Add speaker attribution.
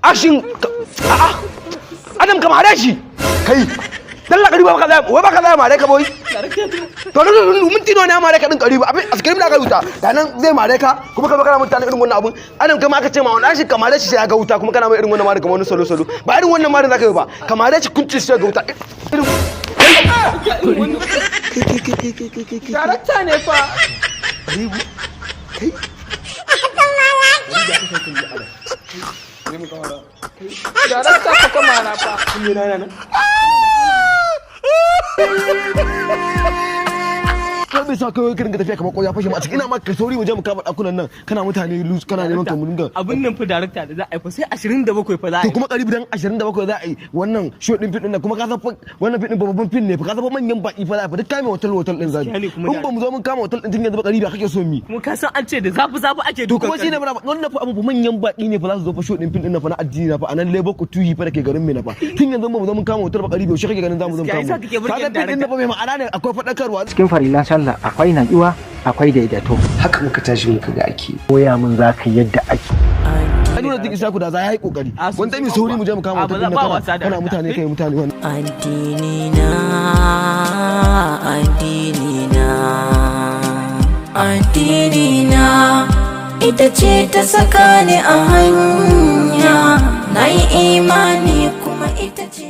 Speaker 1: Action. Adam kamare shi. Kai. Dalla karibu baka zai, wai baka zai mare ka boy. To minti nawa ne mare ka din karibu? Abin askirim da ka wuta. Da nan zai mare ka kuma ka kana mutane irin wannan abun. Adam kai ma aka ce ma wannan shi kamare shi sai ya ga wuta kuma kana mai irin wannan mare kamar wani solo solo. Ba irin wannan mare zaka yi ba. Kamare shi kunci sai ga wuta.
Speaker 2: Darakta ne fa.
Speaker 1: Karibu. Kai.
Speaker 2: Darakta ka kamara fa.
Speaker 1: Kun yi rana nan. Kai bai sa kai kirin ka tafiya kamar koya fashe ma a cikin ina ma ka sauri mu je mu kama dakunan nan kana mutane lose kana neman ka mun ga
Speaker 2: abin nan fa darakta da za a yi fa sai 27 fa za a
Speaker 1: to
Speaker 2: yi
Speaker 1: kuma karibu dan 27 za a yi wannan show din fit din nan kuma ka san wannan fit din babban fit ne fa ka san manyan baki fa za a fa duk kame hotel din zabi in ba mu zo mun kama hotel din tun yanzu ba karibu kake so mi
Speaker 2: kuma ka san an ce da zafi zafi ake
Speaker 1: to kuma shine mana wannan fa abu manyan baki ne fa za su zo fa show din fit din nan fa na addini na fa anan Lagos ku tuhi fa dake garin me na fa tun yanzu ba mu zo mun kama hotel ba karibu shi kake ganin za mu zo mun kama ka ga fit din nan fa mai ma'ana ne akwai fadakarwa
Speaker 3: cikin farilan sallah akwai natsuwa akwai daidaito
Speaker 1: haka muka tashi muka ga ake
Speaker 3: koya min zaka yadda ake
Speaker 1: ai nuna duk isa ku da za ya yi kokari wanda mai sauri mu je mu kama hotel din nan kana mutane kai mutane wannan
Speaker 4: addini na ita ce ta saka ni a hanya na yi imani kuma ita ce